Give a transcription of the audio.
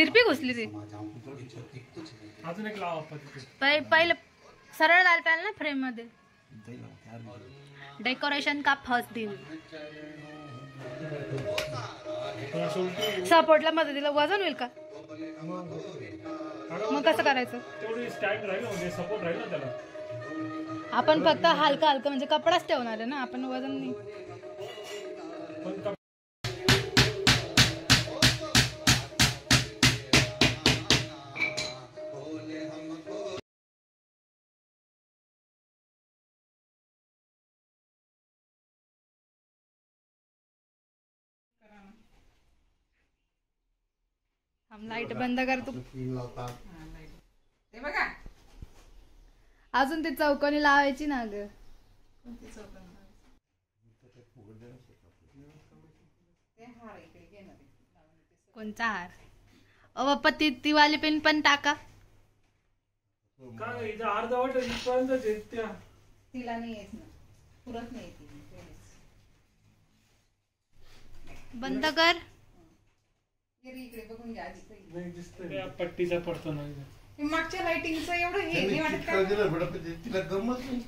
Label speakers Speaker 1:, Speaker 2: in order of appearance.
Speaker 1: तिरपी घुसली ती.
Speaker 2: अजून एक लावा
Speaker 1: पहिलं सरळ घाल पाहिजे ना फ्रेम मध्ये. डेकोरेशन का फर्स्ट दिन. सपोर्टला मदतीला वजन होईल का? मग कसं करायचं?
Speaker 2: सपोर्ट राहील ना त्याला.
Speaker 1: आपण फक्त हलका हलका म्हणजे कपडाच ठेवणार आहे ना, आपण वजन नाही. हम लाईट बंद करतो.
Speaker 3: बघा
Speaker 1: अजून ती चौकोनी लावायची ना ग. कोणचा हार? ओ बाप्पा ती वाली पेन पण टाका.
Speaker 2: काय इथं अर्धवट इथपर्यंत येत्या.
Speaker 3: तिला नाही येत ना, पुरत नाही ती.
Speaker 1: बंद कर.
Speaker 3: इकडे बघून घ्या आधी.
Speaker 2: नाही दिसतंय पट्टीचा पडतो ना.
Speaker 3: मागच्या लाइटिंगचं एवढं हे नाही वाटत का?
Speaker 4: तिला गमत नाही.